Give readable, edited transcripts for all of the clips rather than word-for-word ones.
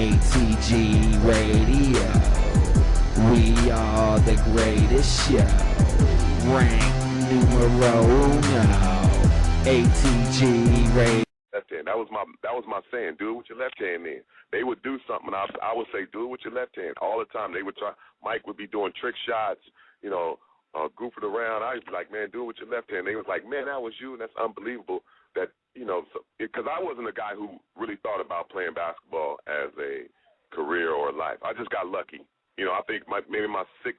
ATG Radio. We are the greatest show. Rank numero uno. ATG Radio. Left hand. That was my saying. Do it with your left hand. Then they would do something, and I would say, do it with your left hand all the time. They would try. Mike would be doing trick shots, goofing around. I'd be like, man, do it with your left hand. They was like, man, that was you, and that's unbelievable. That because I wasn't a guy who really thought about playing basketball as a career or life. I just got lucky. I think maybe my last 6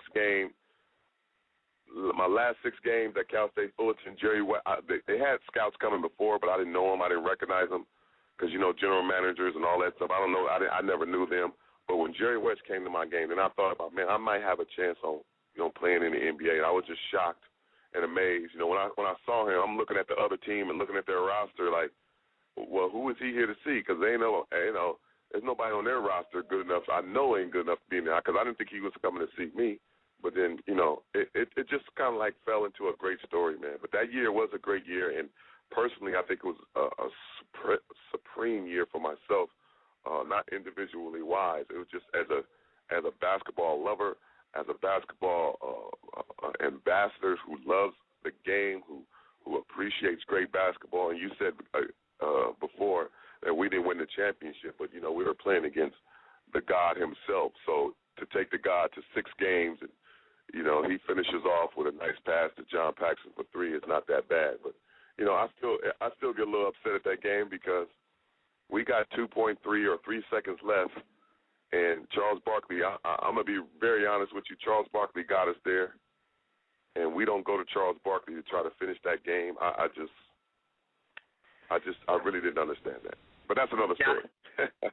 games at Cal State Fullerton, Jerry West, they had scouts coming before, but I didn't know them. I didn't recognize them because, general managers and all that stuff. I don't know. I never knew them. But when Jerry West came to my game, then I thought about, man, I might have a chance on, playing in the NBA. And I was just shocked and amazed. When I saw him, I'm looking at the other team and looking at their roster like, well, who is he here to see? Because they know, there's nobody on their roster good enough. I know ain't good enough to be in there because I didn't think he was coming to see me. But then, it just kind of like fell into a great story, man. But that year was a great year, and personally, I think it was a supreme year for myself, not individually wise. It was just as a basketball lover, as a basketball ambassador who loves the game, who appreciates great basketball. And you said before that we didn't win the championship, but, we were playing against the God himself. So to take the God to 6 games and, he finishes off with a nice pass to John Paxson for 3. It's not that bad. But, I still get a little upset at that game because we got 2.3 or 3 seconds left, and Charles Barkley, I'm going to be very honest with you, Charles Barkley got us there, and we don't go to Charles Barkley to try to finish that game. I really didn't understand that. But that's another story.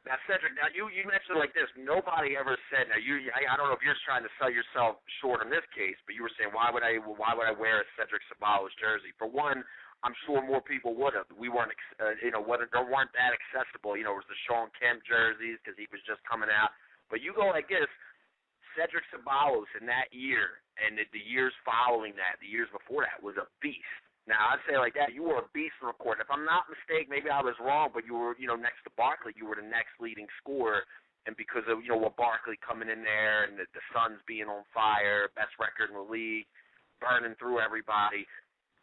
Now, Cedric, you mentioned like this. Nobody ever said. Now, I don't know if you're trying to sell yourself short in this case, but you were saying, why would I wear a Cedric Ceballos jersey? For one, I'm sure more people would have. We weren't, they weren't that accessible. It was the Sean Kemp jerseys because he was just coming out. But you go like this, Cedric Ceballos in that year and the years following that, the years before that, was a beast. Now, I'd say like that, you were a beast on the court. If I'm not mistaken, maybe I was wrong, but you were, next to Barkley, you were the next leading scorer. And because of, with Barkley coming in there and the Suns being on fire, best record in the league, burning through everybody,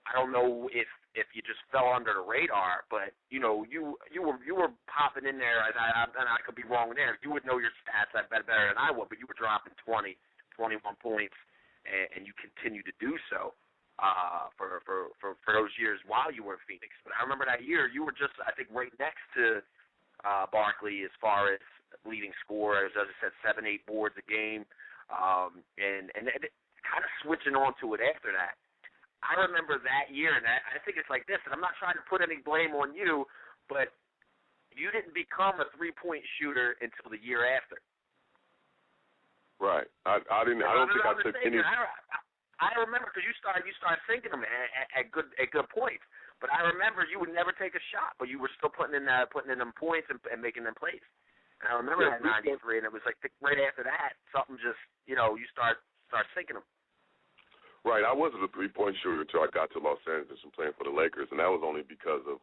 I don't know if you just fell under the radar, but, you were popping in there, and I could be wrong there. You would know your stats better than I would, but you were dropping 20, 21 points, and you continue to do so. For those years while you were in Phoenix. But I remember that year you were just, I think, right next to Barkley as far as leading scorers. As I said, 7-8 boards a game, and kind of switching on to it after that. I remember that year, and I think it's like this, and I'm not trying to put any blame on you, but you didn't become a three-point shooter until the year after. Right. I don't think I took any. I remember because you started sinking them at good points. But I remember you would never take a shot, but you were still putting in them points and making them plays. And I remember that 93, and it was like right after that, something just you start sinking them. Right. I wasn't a 3-point shooter until I got to Los Angeles and playing for the Lakers, and that was only because of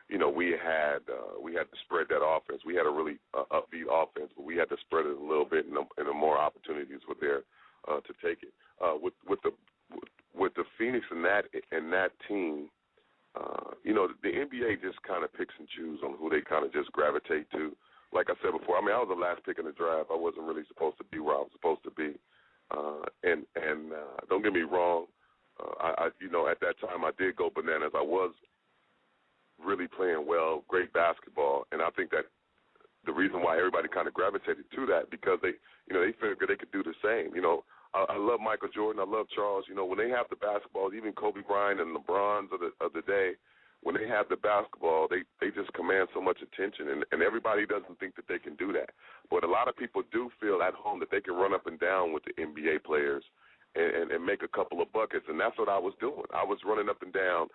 we had to spread that offense. We had a really upbeat offense, but we had to spread it a little bit, and the more opportunities were there to take it. With the Phoenix and that team, the NBA just kind of picks and chooses on who they kind of just gravitate to. Like I said before, I was the last pick in the draft. I wasn't really supposed to be where I was supposed to be. And don't get me wrong, at that time I did go bananas. I was really playing well, great basketball, and I think that the reason why everybody kind of gravitated to that because they figured they could do the same. I love Michael Jordan. I love Charles. When they have the basketball, even Kobe Bryant and LeBrons of the day, when they have the basketball, they just command so much attention, and everybody doesn't think that they can do that. But a lot of people do feel at home that they can run up and down with the NBA players and make a couple of buckets, and that's what I was doing. I was running up and down,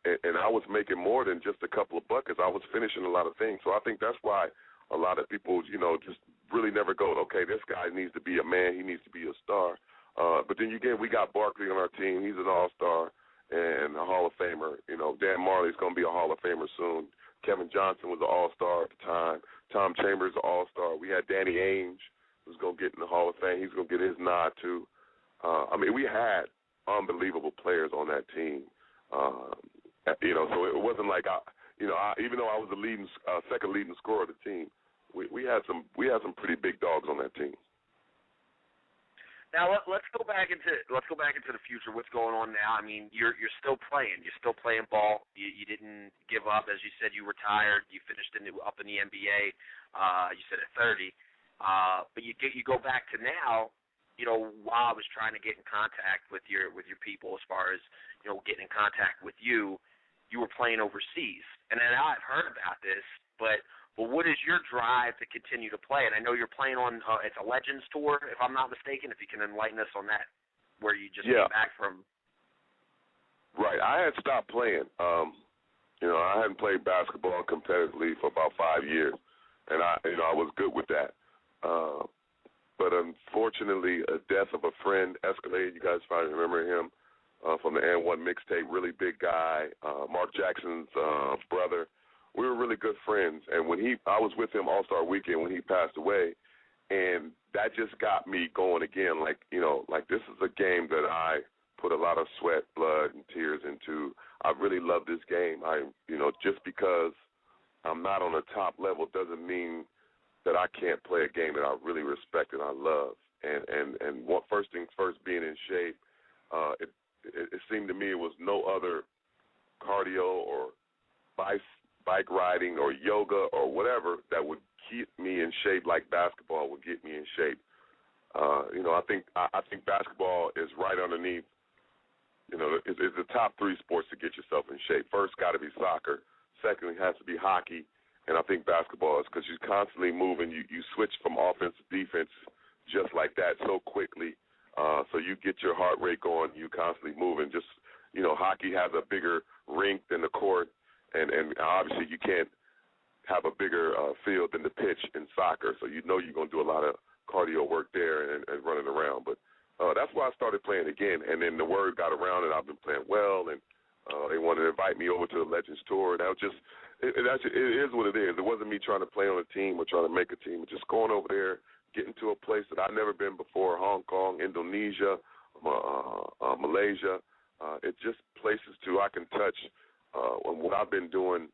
and I was making more than just a couple of buckets. I was finishing a lot of things. So I think that's why a lot of people, just really never go, okay, this guy needs to be a man. He needs to be a star. But then again, we got Barkley on our team. He's an all-star and a Hall of Famer. Dan Marley's going to be a Hall of Famer soon. Kevin Johnson was an all-star at the time. Tom Chambers, All-Star. We had Danny Ainge, who's going to get in the Hall of Fame. He's going to get his nod, too. I mean, we had unbelievable players on that team. So it wasn't like even though I was the second leading scorer of the team, we had some pretty big dogs on that team. Now let's go back into the future. What's going on now? I mean, you're still playing. You're still playing ball. You didn't give up. As you said, you retired. You finished up in the NBA. You said at 30. But you go back to now. While I was trying to get in contact with your people, as far as getting in contact with you were playing overseas. And then I've heard about this, but what is your drive to continue to play? And I know you're playing on it's a Legends tour, if I'm not mistaken. If you can enlighten us on that, where you just came back from. Right, I had stopped playing. I hadn't played basketball competitively for about 5 years, and I was good with that. But unfortunately, a death of a friend escalated. You guys probably remember him from the N1 mixtape. Really big guy, Mark Jackson's brother. We were really good friends, and I was with him All-Star Weekend when he passed away, and that just got me going again. Like this is a game that I put a lot of sweat, blood, and tears into. I really love this game. Just because I'm not on the top level doesn't mean that I can't play a game that I really respect and I love. And first things first, being in shape. It seemed to me it was no other cardio or bike riding or yoga or whatever that would keep me in shape like basketball would get me in shape. I think basketball is right underneath. It's the top 3 sports to get yourself in shape. First, got to be soccer. Secondly, has to be hockey. And I think basketball is because you're constantly moving. You switch from offense to defense just like that so quickly. So you get your heart rate going. You constantly moving. Just hockey has a bigger rink than the court. And obviously you can't have a bigger field than the pitch in soccer, so you're going to do a lot of cardio work there and running around. But that's why I started playing again, and then the word got around, and I've been playing well, and they wanted to invite me over to the Legends Tour. That was just it is what it is. It wasn't me trying to play on a team or trying to make a team. Just going over there, getting to a place that I've never been before, Hong Kong, Indonesia, Malaysia. It's just places I can touch. What I've been doing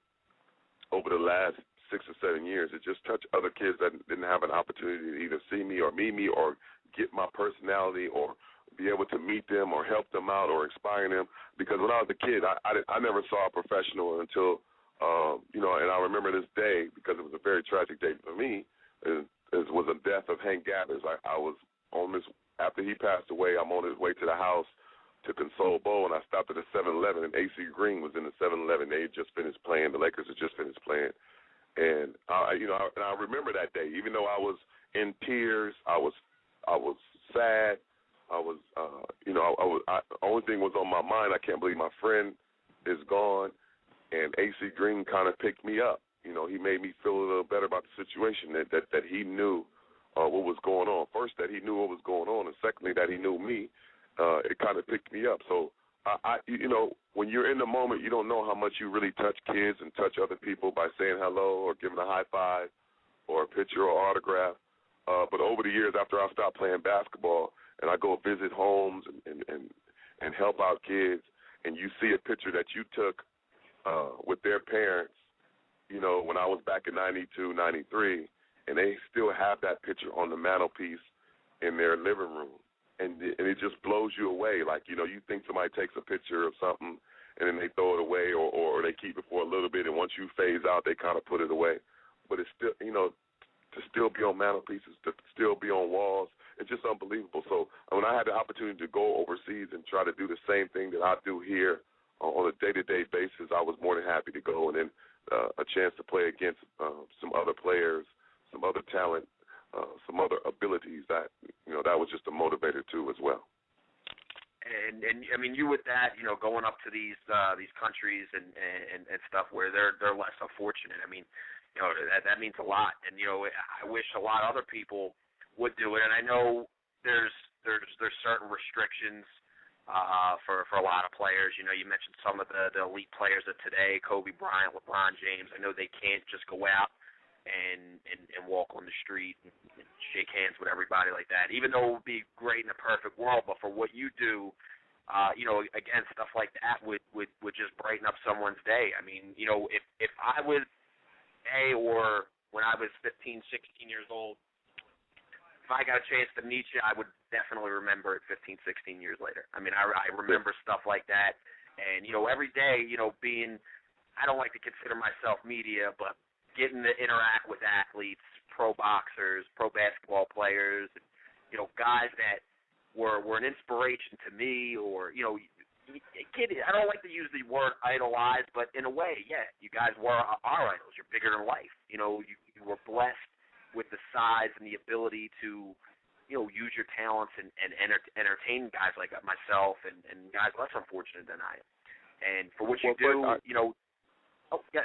over the last 6 or 7 years is just touch other kids that didn't have an opportunity to either see me or meet me or get my personality or be able to meet them or help them out or inspire them. Because when I was a kid, I never saw a professional until, and I remember this day because it was a very tragic day for me. It was the death of Hank Gathers. I was on this, after he passed away, I'm on his way to the house to console Bo, and I stopped at a 7-Eleven, and AC Green was in the 7-Eleven. They had just finished playing. The Lakers had just finished playing. And, I remember that day. Even though I was in tears, I was sad. I was, only thing was on my mind, I can't believe my friend is gone, and AC Green kind of picked me up. He made me feel a little better about the situation, that he knew what was going on. First, that he knew what was going on, and secondly, that he knew me. It kind of picked me up. So, when you're in the moment, you don't know how much you really touch kids and touch other people by saying hello or giving a high five or a picture or autograph. But over the years, after I stopped playing basketball and I go visit homes and help out kids, and you see a picture that you took with their parents, when I was back in 92, 93, and they still have that picture on the mantelpiece in their living room. And it just blows you away. Like, you think somebody takes a picture of something and then they throw it away or they keep it for a little bit, and once you phase out, they kind of put it away. But it's still, to still be on mantelpieces, to still be on walls, it's just unbelievable. So when I had the opportunity to go overseas and try to do the same thing that I do here on a day-to-day basis, I was more than happy to go. And then a chance to play against some other players, some other talent, some other abilities that was just a motivator too as well. And I mean, you with that, going up to these countries and stuff where they're less fortunate. I mean, that means a lot. And I wish a lot of other people would do it. And I know there's certain restrictions for a lot of players. You mentioned some of the elite players of today, Kobe Bryant, LeBron James. I know they can't just go out and walk on the street and shake hands with everybody like that. Even though it would be great in a perfect world, but for what you do, again, stuff like that would just brighten up someone's day. I mean, if I was or when I was 15, 16 years old, if I got a chance to meet you, I would definitely remember it 15, 16 years later. I mean, I remember stuff like that. And, every day, being, I don't like to consider myself media, but getting to interact with athletes, pro boxers, pro basketball players, guys that were an inspiration to me or, I don't like to use the word idolize, but in a way, yeah, you guys were our idols. You're bigger than life. You were blessed with the size and the ability to, use your talents and entertain guys like myself and guys less unfortunate than I am. And for what you do, oh, yeah.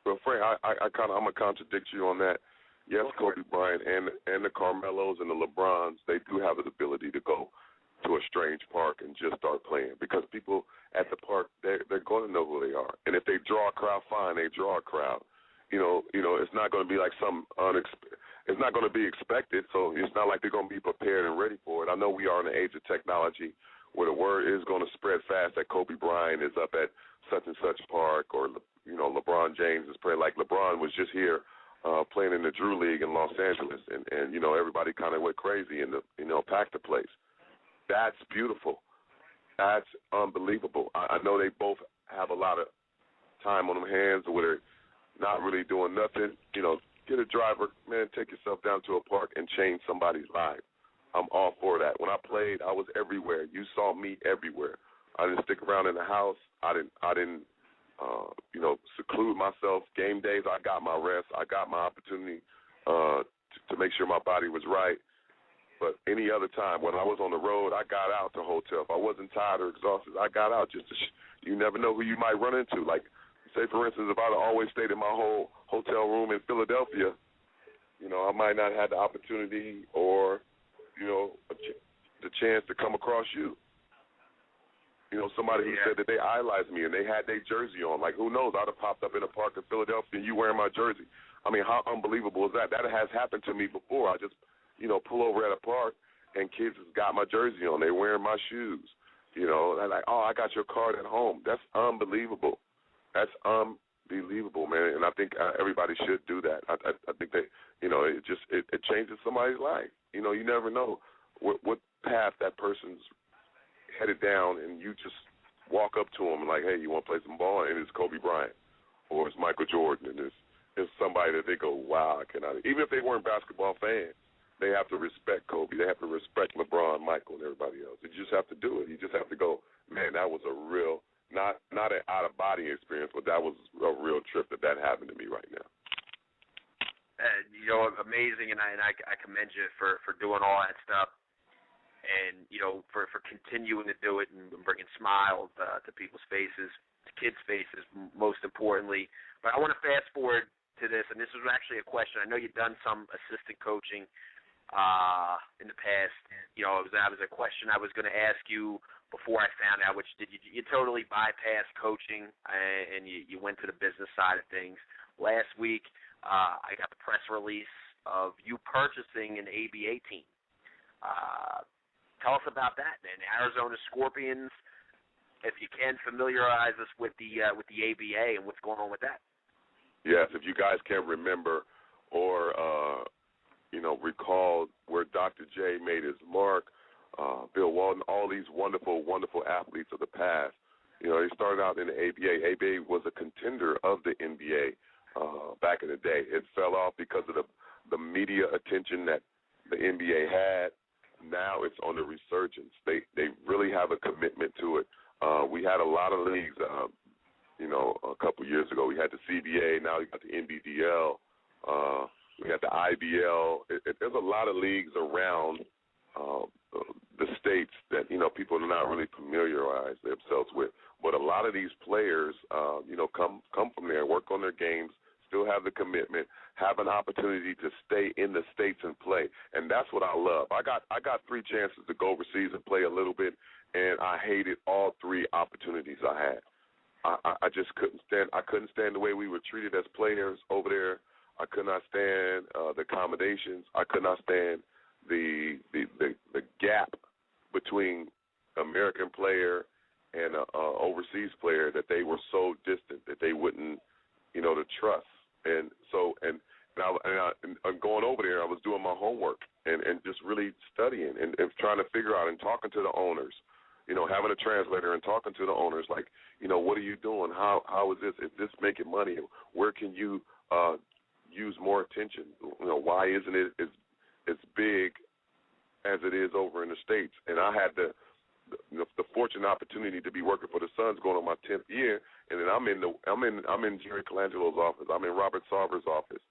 Well, Frank, I'm going to contradict you on that. Yes, Kobe Bryant and the Carmelos and the LeBrons, they do have the ability to go to a strange park and just start playing because people at the park, they're going to know who they are. And if they draw a crowd, fine, they draw a crowd. It's not going to be like it's not going to be expected, so it's not like they're going to be prepared and ready for it. I know we are in the age of technology where the word is going to spread fast that Kobe Bryant is up at such and such park or, LeBron James is playing. Like LeBron was just here playing in the Drew League in Los Angeles, and everybody kind of went crazy and, packed the place. That's beautiful. That's unbelievable. I know they both have a lot of time on their hands where they're not really doing nothing. Get a driver, man, take yourself down to a park and change somebody's life. I'm all for that. When I played, I was everywhere. You saw me everywhere. I didn't stick around in the house. I didn't seclude myself. Game days, I got my rest. I got my opportunity to make sure my body was right. But any other time, when I was on the road, I got out to hotel. If I wasn't tired or exhausted, I got out just to you never know who you might run into. Like, say, for instance, if I'd always stayed in my whole hotel room in Philadelphia, I might not have the opportunity or, the chance to come across you. Somebody who said that they idolized me and they had their jersey on. Like, who knows? I'd have popped up in a park in Philadelphia and you wearing my jersey. I mean, how unbelievable is that? That has happened to me before. I just, pull over at a park and kids has got my jersey on. They're wearing my shoes. They're like, oh, I got your card at home. That's unbelievable. That's unbelievable, man. And I think everybody should do that. I think that, it changes somebody's life. You never know what path that person's headed down, and you just walk up to them like, hey, you want to play some ball? And it's Kobe Bryant or it's Michael Jordan, and it's somebody that they go, wow, I cannot. Even if they weren't basketball fans, they have to respect Kobe. They have to respect LeBron, Michael, and everybody else. You just have to do it. You just have to go, man, that was a real, not an out-of-body experience, but that was a real trip that happened to me right now. Amazing, and I commend you for doing all that stuff. And, for continuing to do it and bringing smiles to people's faces, to kids' faces, most importantly. But I want to fast forward to this, and this was actually a question. I know you've done some assistant coaching in the past. It was a question I was going to ask you before I found out, which you totally bypassed coaching and you went to the business side of things. Last week, I got the press release of you purchasing an ABA team. Tell us about that, man. Arizona Scorpions. If you can, familiarize us with the ABA and what's going on with that. Yes, if you guys can remember or recall where Dr. J made his mark, Bill Walton, all these wonderful, wonderful athletes of the past. They started out in the ABA. ABA was a contender of the NBA back in the day. It fell off because of the media attention that the NBA had. Now it's on the resurgence. They really have a commitment to it. We had a lot of leagues, a couple years ago. We had the CBA. Now we got the NBDL. We got the IBL. There's a lot of leagues around the states that, people are not really familiarize themselves with. But a lot of these players, come from there, work on their games, still have the commitment, have an opportunity to stay in the States and play. And that's what I love. I got 3 chances to go overseas and play a little bit, and I hated all 3 opportunities I had. I just couldn't stand the way we were treated as players over there. I could not stand the accommodations. I could not stand the gap between American player and an overseas player, that they were so distant that they wouldn't, to trust. And so, and going over there, I was doing my homework and just really studying and trying to figure out and talking to the owners, having a translator and talking to the owners, like, what are you doing? How is this? Is this making money? Where can you use more attention? Why isn't it as big as it is over in the States? And I had the fortunate opportunity to be working for the Suns going on my 10th year, and then I'm in Jerry Colangelo's office. I'm in Robert Sarver's office,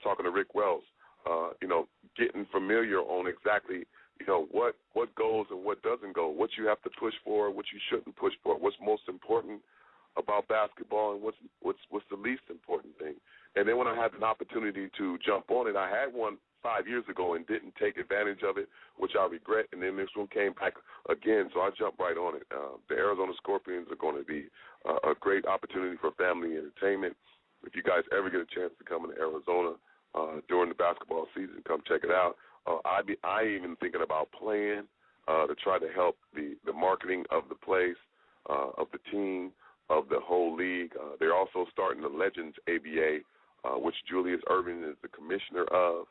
talking to Rick Wells, getting familiar on exactly, what goes and what doesn't go, what you have to push for, what you shouldn't push for, what's most important about basketball, and what's the least important thing. And then when I had an opportunity to jump on it, I had one 5 years ago and didn't take advantage of it, which I regret, and then this one came back again, so I jumped right on it. The Arizona Scorpions are going to be a great opportunity for family entertainment. If you guys ever get a chance to come into Arizona during the basketball season, come check it out. I even thinking about playing to try to help the marketing of the place, of the team, of the whole league. They're also starting the Legends ABA, which Julius Erving is the commissioner of,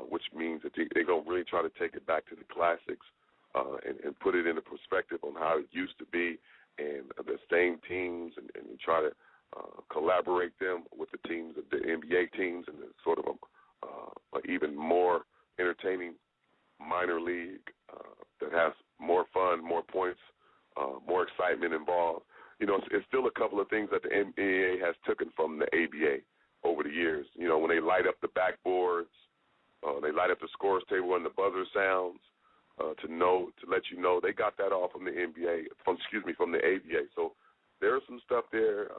which means that they're going to really try to take it back to the classics and put it in a perspective on how it used to be, and the same teams, and try to collaborate them with the teams, the NBA teams, and sort of a even more entertaining minor league that has more fun, more points, more excitement involved. It's still a couple of things that the NBA has taken from the ABA over the years. When they light up the backboards, they light up the scores table when the buzzer sounds, to let you know, they got that all from the NBA, from the ABA. So there's some stuff there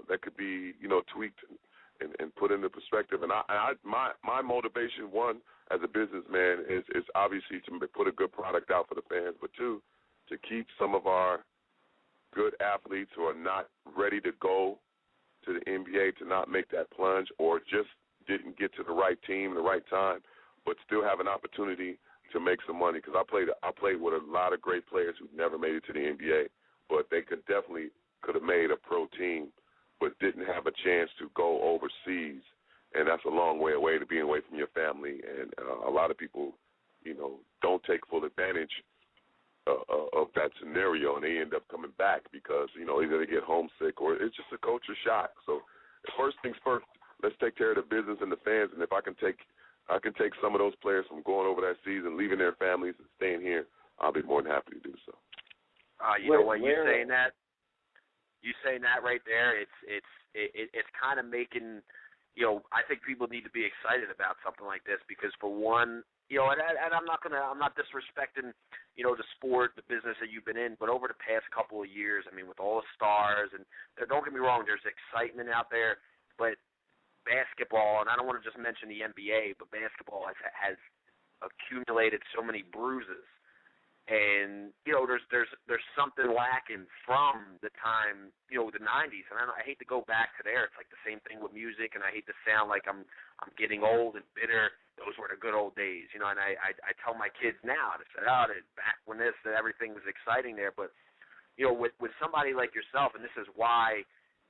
that could be, tweaked and put into perspective. And my motivation, one, as a businessman, is obviously to put a good product out for the fans, but two, to keep some of our good athletes who are not ready to go to the NBA to not make that plunge, or just didn't get to the right team, the right time, but still have an opportunity to make some money. Because I played with a lot of great players who never made it to the NBA, but they could have made a pro team, but didn't have a chance to go overseas. And that's a long way away to being away from your family. And a lot of people, don't take full advantage of that scenario, and they end up coming back because, either they get homesick or it's just a culture shock. So first things first, let's take care of the business and the fans. And if I can take some of those players from going over that season, leaving their families and staying here, I'll be more than happy to do so. You saying that right there, it's kind of making, I think people need to be excited about something like this, because for one, and I'm not disrespecting, the sport, the business that you've been in, but over the past couple of years, I mean, with all the stars, and don't get me wrong, there's excitement out there, but basketball, and I don't want to just mention the NBA, but basketball has accumulated so many bruises, and there's something lacking from the time, the 90s, and I hate to go back to there. It's like the same thing with music, and I hate to sound like I'm getting old and bitter. Those were the good old days, and I tell my kids now, to say, back when everything was exciting there, but with somebody like yourself, and this is why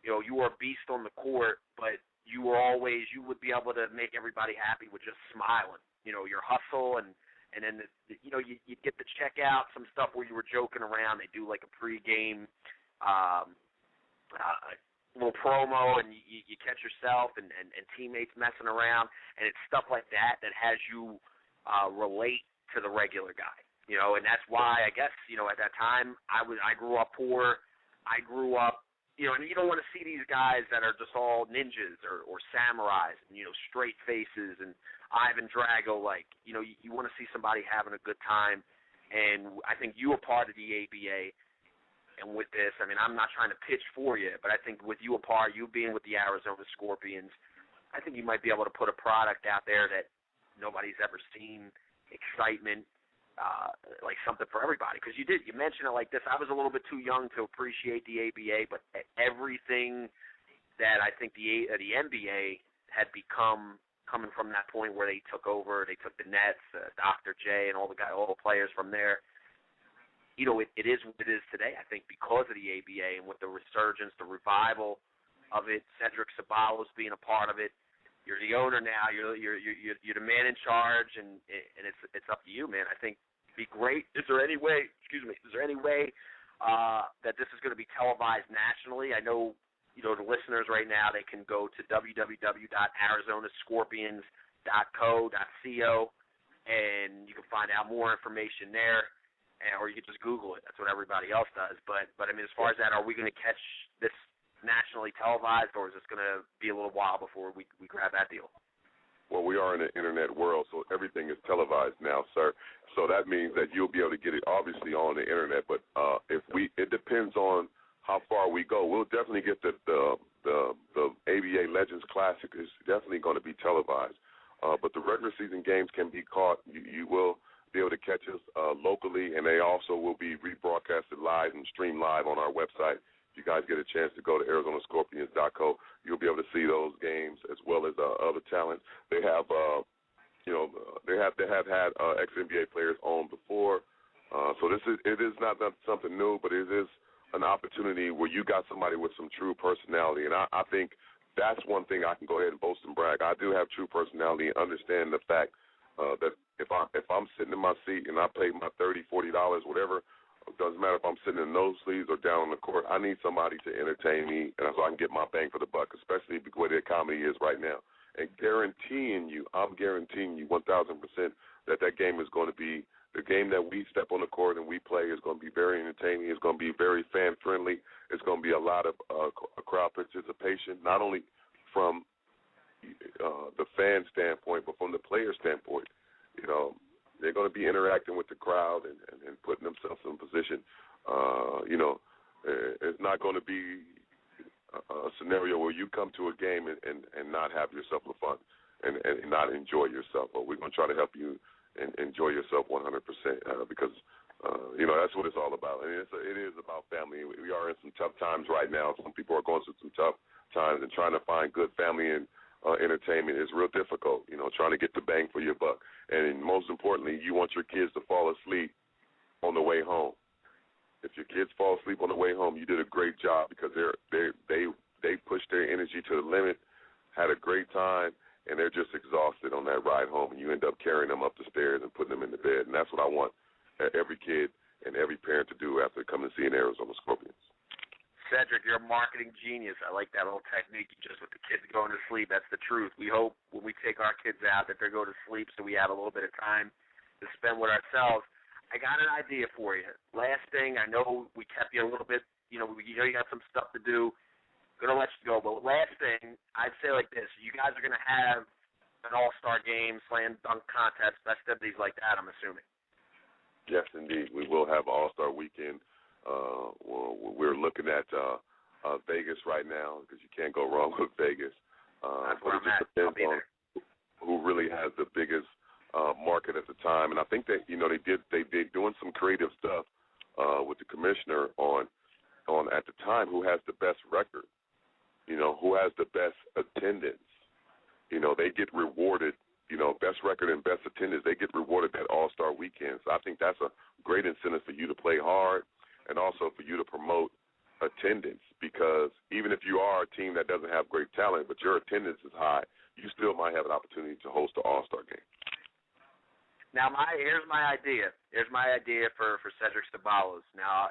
you are a beast on the court, but you would be able to make everybody happy with just smiling, your hustle, and then you get to check out some stuff where you were joking around. They do like a pregame little promo, and you catch yourself and teammates messing around, and it's stuff like that has you relate to the regular guy, and that's why I guess at that time I grew up poor. I grew up, and you don't want to see these guys that are just all ninjas or samurais and straight faces and Ivan Drago, you want to see somebody having a good time, and I think you are part of the ABA. And with this, I mean, I'm not trying to pitch for you, but I think with you being with the Arizona Scorpions, I think you might be able to put a product out there that nobody's ever seen, excitement, like something for everybody. Because you mentioned it like this. I was a little bit too young to appreciate the ABA, but everything that I think the NBA had become coming from that point where they took over, they took the Nets, Dr. J, and all the players from there. You know, it is what it is today. I think because of the ABA and with the resurgence, the revival of it, Cedric Ceballos being a part of it. You're the owner now. You're the man in charge, and it's up to you, man. I think it'd be great. Is there any way that this is going to be televised nationally? I know, you know, the listeners right now, they can go to www.arizonascorpions.co.co, and you can find out more information there, or you can just Google it. That's what everybody else does. But I mean, as far as that, are we going to catch this nationally televised, or is this going to be a little while before we grab that deal? Well, we are in the internet world, so everything is televised now, sir. So that means that you'll be able to get it obviously on the internet. But it depends on how far we go. We'll definitely get the ABA Legends Classic is definitely going to be televised. But the regular season games can be caught. You will be able to catch us locally, and they also will be rebroadcasted live and streamed live on our website. If you guys get a chance to go to ArizonaScorpions.co, you'll be able to see those games as well as other talent. They have, they have had ex-NBA players on before. So it is not something new, but it is an opportunity where you got somebody with some true personality. And I think that's one thing I can go ahead and boast and brag. I do have true personality and understand the fact that if I'm sitting in my seat and I pay my $30, $40, whatever, it doesn't matter if I'm sitting in nosebleeds or down on the court. I need somebody to entertain me, and so I can get my bang for the buck, especially the way the comedy is right now. And I'm guaranteeing you 1,000% that game is going to be the game that we step on the court and we play is going to be very entertaining. It's going to be very fan-friendly. It's going to be a lot of crowd participation, not only from the fan standpoint, but from the player standpoint. You know, they're going to be interacting with the crowd and putting themselves in position. It's not going to be a scenario where you come to a game and not have yourself a fun and not enjoy yourself. But we're going to try to help you and enjoy yourself 100% because, that's what it's all about. And it is about family. We are in some tough times right now. Some people are going through some tough times, and trying to find good family and entertainment is real difficult, trying to get the bang for your buck. And most importantly, you want your kids to fall asleep on the way home. If your kids fall asleep on the way home, you did a great job because they pushed their energy to the limit, had a great time, and they're just exhausted on that ride home, and you end up carrying them up the stairs and putting them in the bed. And that's what I want every kid and every parent to do after coming to see an Arizona Scorpions. Cedric, you're a marketing genius. I like that little technique, just with the kids going to sleep. That's the truth. We hope when we take our kids out that they go to sleep so we have a little bit of time to spend with ourselves. I got an idea for you. Last thing, I know we kept you a little bit, you got some stuff to do. Going to let you go. But last thing, I'd say like this. You guys are going to have an all-star game, slam dunk contest, festivities like that, I'm assuming. Yes, indeed. We will have all-star weekend. We're looking at Vegas right now because you can't go wrong with Vegas. But it just depends on who really has the biggest market at the time. And I think that they're doing some creative stuff with the commissioner on at the time who has the best record, who has the best attendance. They get rewarded. Best record and best attendance. They get rewarded at All-Star Weekend. So I think that's a great incentive for you to play hard. And also for you to promote attendance, because even if you are a team that doesn't have great talent, but your attendance is high, you still might have an opportunity to host the All-Star game. Now, here's my idea. Here's my idea for Cedric Ceballos. Now,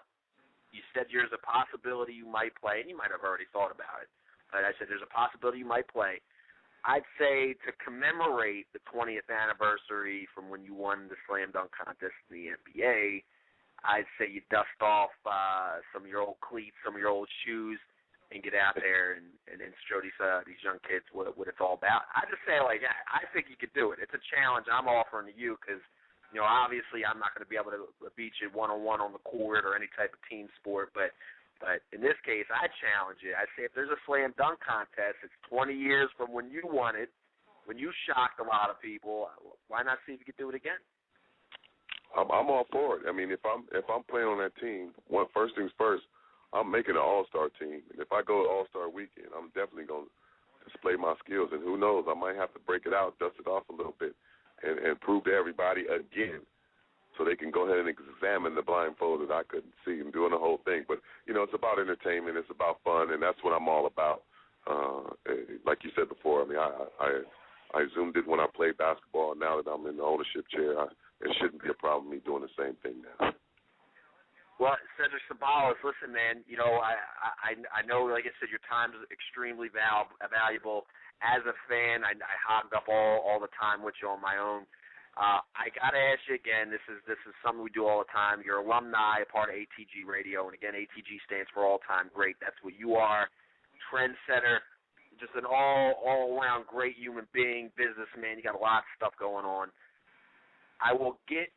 you said there's a possibility you might play, and you might have already thought about it. But I said there's a possibility you might play. I'd say to commemorate the 20th anniversary from when you won the slam dunk contest in the NBA, I'd say you dust off some of your old cleats, some of your old shoes, and get out there and show these young kids what it's all about. I just say like that. I think you could do it. It's a challenge I'm offering to you because, obviously I'm not going to be able to beat you one-on-one on the court or any type of team sport, but in this case, I challenge you. I say if there's a slam dunk contest, it's 20 years from when you won it, when you shocked a lot of people. Why not see if you could do it again? I'm all for it. I mean, if I'm playing on that team, first things first, I'm making an all-star team. And if I go to All-Star Weekend, I'm definitely going to display my skills. And who knows, I might have to break it out, dust it off a little bit, and prove to everybody again so they can go ahead and examine the blindfold that I couldn't see and doing the whole thing. But, you know, it's about entertainment. It's about fun, and that's what I'm all about. Like you said before, I mean, I assumed it when I played basketball. Now that I'm in the ownership chair, it shouldn't be a problem me doing the same thing now. Well, Cedric Ceballos, listen, man, you know, I know, like I said, your time is extremely valuable. As a fan, I hogged up all the time with you on my own. I got to ask you again, this is something we do all the time. You're alumni, a part of ATG Radio, and again, ATG stands for all-time great. That's what you are, trendsetter, just an all-around great human being, businessman. You got a lot of stuff going on. I will get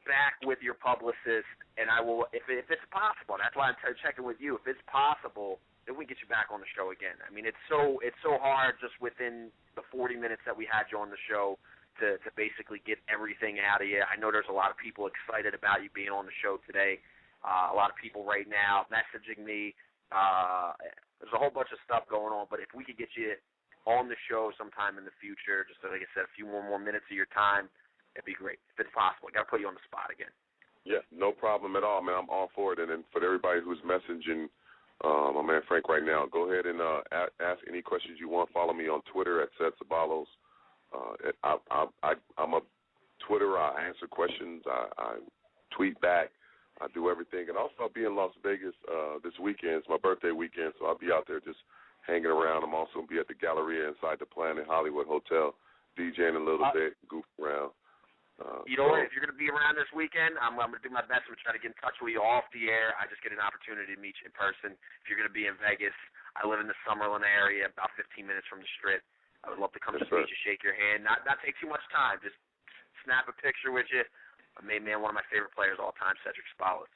back with your publicist, and I will, if it's possible, that's why I'm checking with you. If it's possible, then we get you back on the show again. I mean, it's so hard just within the 40 minutes that we had you on the show to basically get everything out of you. I know there's a lot of people excited about you being on the show today. A lot of people right now messaging me. There's a whole bunch of stuff going on, but if we could get you on the show sometime in the future, just like I said, a few more minutes of your time, it'd be great. If it's possible, I got to put you on the spot again. Yeah, no problem at all, man. I'm all for it. And then for everybody who's messaging my man Frank right now, go ahead and ask any questions you want. Follow me on Twitter at Ced Ceballos. I'm a Twitterer. I answer questions. I tweet back. I do everything. And also I'll be in Las Vegas this weekend. It's my birthday weekend, so I'll be out there just hanging around. I'm also going to be at the Galleria inside the Planet Hollywood Hotel, DJing a little bit, goofing around. You know what? If you're going to be around this weekend, I'm going to do my best to try to get in touch with you off the air. I just get an opportunity to meet you in person. If you're going to be in Vegas, I live in the Summerlin area, about 15 minutes from the Strip. I would love to come meet you, shake your hand. Not take too much time. Just snap a picture with you. Man, one of my favorite players of all time, Cedric Ceballos.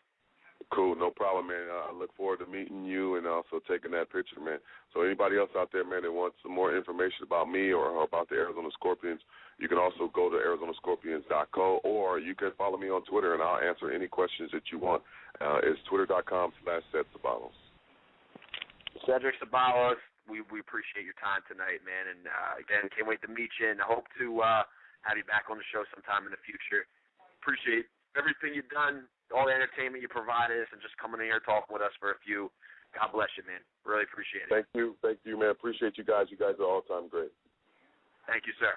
Cool, no problem, man. I look forward to meeting you and also taking that picture, man. So anybody else out there, man, that wants some more information about me or about the Arizona Scorpions, you can also go to ArizonaScorpions.co, or you can follow me on Twitter, and I'll answer any questions that you want. It's twitter.com/Ced Ceballos. Cedric Ceballos, we appreciate your time tonight, man. And, again, can't wait to meet you, and I hope to have you back on the show sometime in the future. Appreciate everything you've done, all the entertainment you provided us, and just coming in here talking with us for a few. God bless you, man. Really appreciate it. Thank you, man. Appreciate you guys. You guys are all-time great. Thank you, sir.